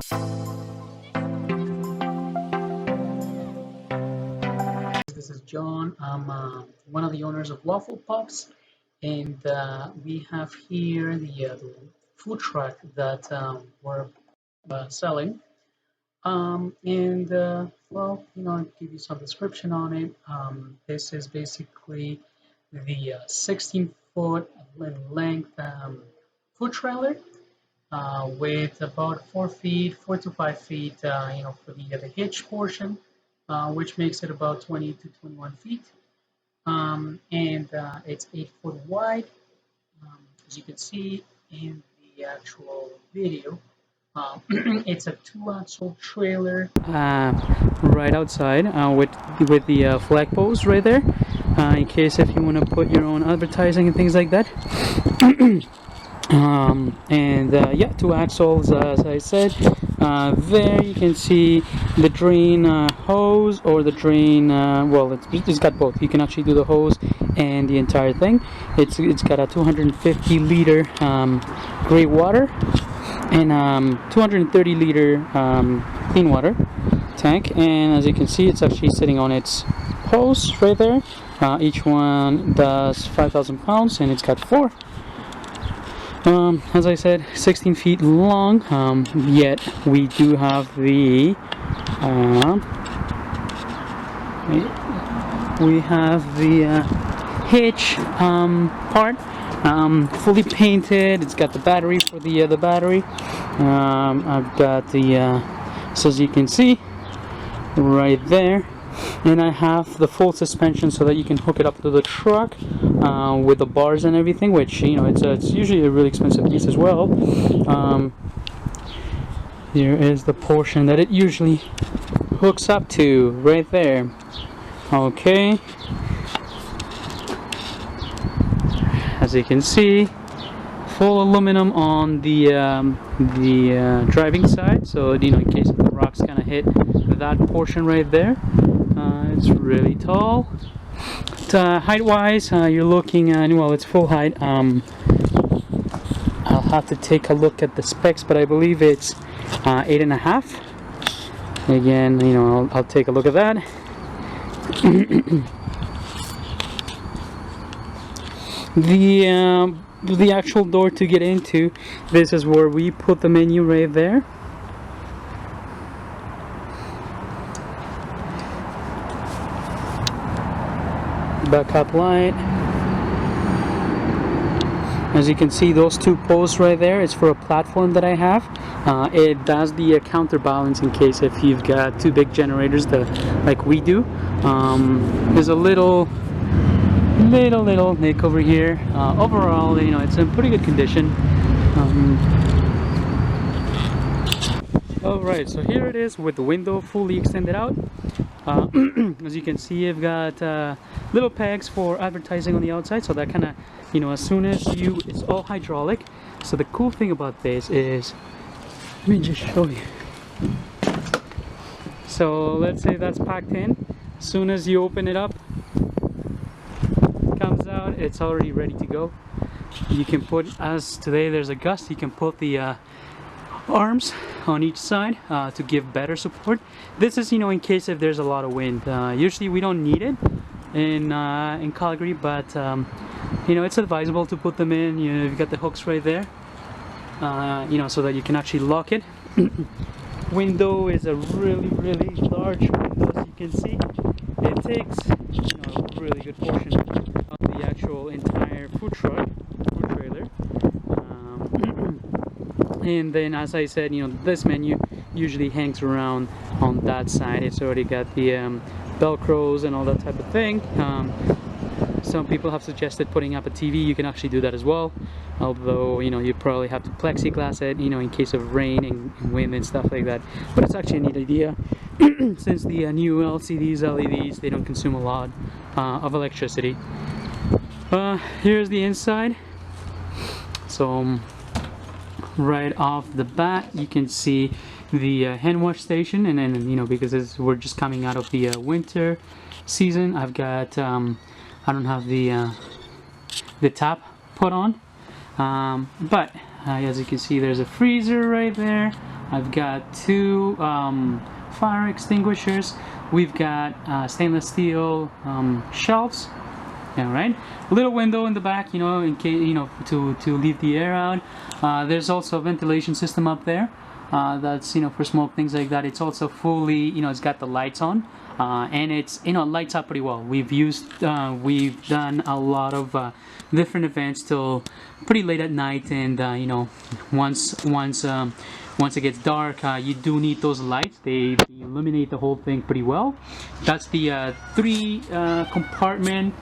This is John. I'm one of the owners of WafflePops, and we have here the food truck that we're selling. And well, I'll give you some description on it. This is basically the 16-foot in length food trailer with about 4 feet, 4 to 5 feet, for the hitch portion, which makes it about 20 to 21 feet. And it's 8 foot wide, as you can see in the actual video. It's a two-axle trailer. Right outside with the flag post right there, in case if you want to put your own advertising and things like that. Yeah, two axles, as I said. There you can see the drain hose or the drain. Well, it's got both. You can actually do the hose and the entire thing. It's got a 250 liter gray water and 230 liter clean water tank, and as you can see, it's actually sitting on its posts right there. Each one does 5,000 pounds, and it's got 4. As I said, 16 feet long, yet we do have the hitch part fully painted. It's got the battery for the battery. I've got the so as you can see right there, and I have the full suspension so that you can hook it up to the truck with the bars and everything, which it's usually a really expensive piece as well. Here is the portion that it usually hooks up to right there. Okay, as you can see, full aluminum on the driving side, so in case the rocks kind of hit that portion right there. It's really tall. Height wise, you're looking at, well, it's full height. I'll have to take a look at the specs, but I believe it's 8.5. Again, I'll take a look at that. The actual door to get into, this is where we put the menu right there. Backup light. As you can see, those two posts right there, it's for a platform that I have. It does the counterbalance in case if you've got two big generators like we do. There's a little nick over here. Overall, it's in pretty good condition. Alright, so here it is with the window fully extended out. As you can see, I've got little pegs for advertising on the outside, so that kind of, as soon as it's all hydraulic. So the cool thing about this is, let me just show you. So let's say that's packed in. As soon as you open it up, comes out, it's already ready to go. You can put, as today there's a gust, you can put the arms on each side to give better support. This is in case if there's a lot of wind. Usually we don't need it in Calgary, but it's advisable to put them in. You've got the hooks right there, so that you can actually lock it. Window is a really large window, as you can see. It takes a really good portion of the actual entire food trailer. And then, as I said, this menu usually hangs around on that side. It's already got the velcros and all that type of thing. Some people have suggested putting up a TV. You can actually do that as well, although you probably have to plexiglass it, in case of rain and wind and stuff like that. But it's actually a neat idea since the new LEDs, they don't consume a lot of electricity. Here's the inside. So right off the bat, you can see the hand wash station, and then because we're just coming out of the winter season, I've got I don't have the tap put on, but as you can see, there's a freezer right there. I've got two fire extinguishers. We've got stainless steel shelves. Yeah, right. A little window in the back, you know, in case, you know, to leave the air out. There's also a ventilation system up there. That's, you know, for smoke, things like that. It's also fully, you know, it's got the lights on, and it's, you know, lights up pretty well. We've done a lot of different events till pretty late at night, and you know, once it gets dark, you do need those lights. They illuminate the whole thing pretty well. That's the three compartment.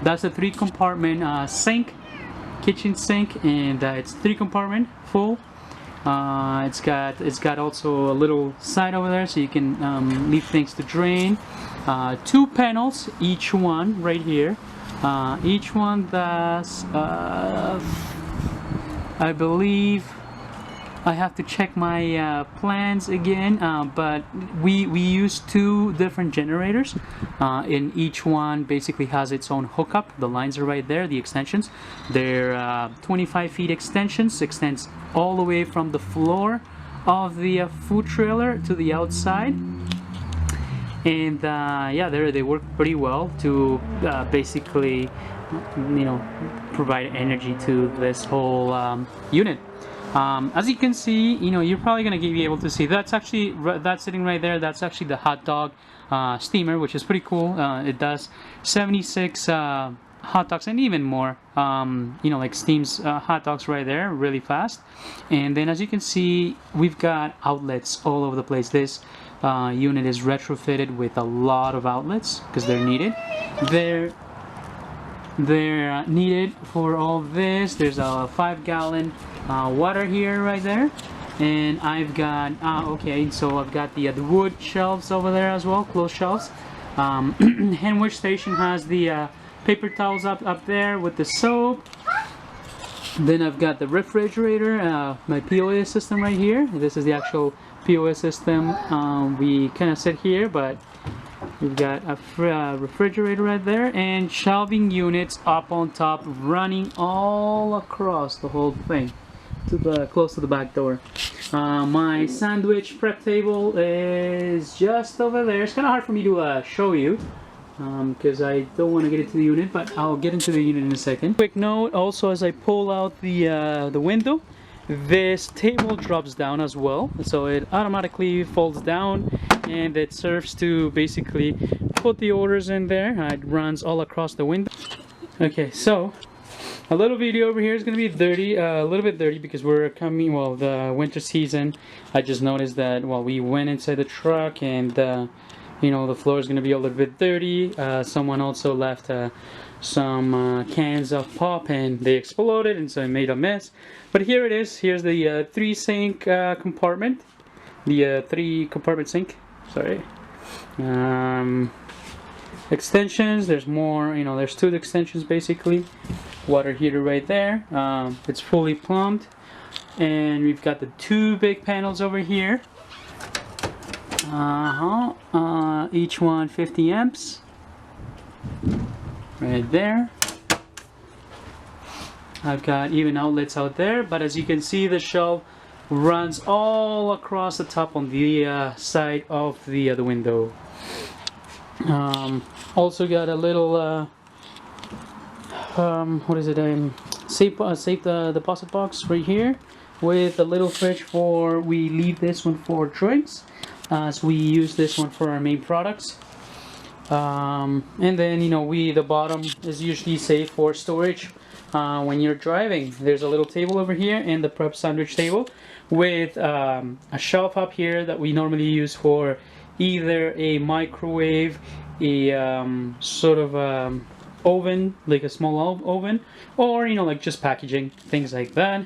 That's a 3-compartment sink, kitchen sink, and it's 3-compartment full. It's got also a little side over there, so you can leave things to drain. 2 panels, each one right here. Each one that's I believe. I have to check my plans again, but we use 2 different generators, and each one basically has its own hookup. The lines are right there, the extensions. They're 25 feet extensions, extends all the way from the floor of the food trailer to the outside. And yeah, they work pretty well to basically, you know, provide energy to this whole unit. As you can see, you know, you're probably going to be able to see that's actually, that's sitting right there, that's actually the hot dog steamer, which is pretty cool. It does 76 hot dogs and even more, you know, like steams hot dogs right there really fast. And then as you can see, we've got outlets all over the place. This unit is retrofitted with a lot of outlets because they're needed. They're needed for all this. There's a 5-gallon water here right there, and I've got okay, so I've got the wood shelves over there as well, closed shelves. Hand wash station has the paper towels up there with the soap. Then I've got the refrigerator, my POS system right here. This is the actual POS system. We kind of sit here, but we've got a refrigerator right there, and shelving units up on top, running all across the whole thing to the close to the back door. My sandwich prep table is just over there. It's kind of hard for me to show you because I don't want to get into the unit, but I'll get into the unit in a second. Quick note also, as I pull out the window, this table drops down as well, so it automatically folds down, and it serves to basically put the orders in there. It runs all across the window. Okay, so a little video over here is going to be dirty, a little bit dirty because we're coming, well, the winter season. I just noticed that, well, we went inside the truck, and you know, the floor is going to be a little bit dirty. Someone also left some cans of pop, and they exploded, and so it made a mess. But here it is. Here's the 3-sink compartment, the 3-compartment sink. Sorry. Extensions. There's more. You know, there's 2 extensions basically. Water heater right there. It's fully plumbed, and we've got the 2 big panels over here. Each one 50 amps. Right there. I've got even outlets out there, but as you can see, the shelf runs all across the top on the side of the window. Also got a little what is it? Safe deposit box right here with a little fridge for, we leave this one for drinks, so we use this one for our main products. And then, you know, the bottom is usually safe for storage when you're driving. There's a little table over here, and the prep sandwich table with a shelf up here that we normally use for either a microwave, a sort of oven, like a small oven, or, you know, like just packaging, things like that.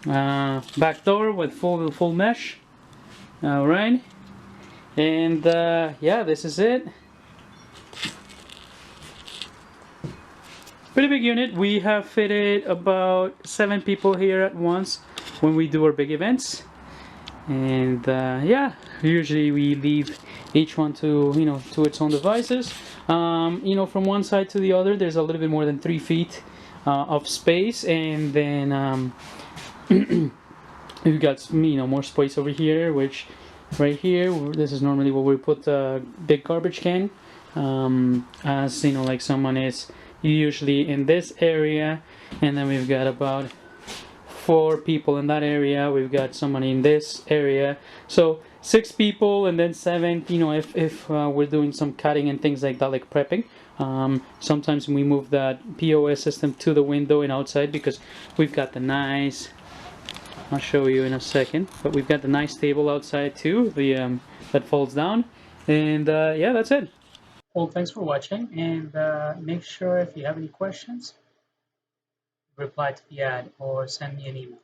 Back door with full mesh. All right, and yeah, this is it. Pretty big unit. We have fitted about 7 people here at once when we do our big events, and yeah, usually we leave each one to, you know, to its own devices. You know, from one side to the other, there's a little bit more than 3 feet of space, and then We've got more space over here, which right here, this is normally where we put the big garbage can. As like someone is usually in this area, and then we've got about 4 people in that area. We've got someone in this area, so 6 people, and then 7. If we're doing some cutting and things like that, like prepping. Sometimes we move that POS system to the window and outside because we've got the nice. I'll show you in a second, but we've got the nice table outside too. That folds down, and yeah, that's it. Well, thanks for watching, and make sure if you have any questions, reply to the ad or send me an email.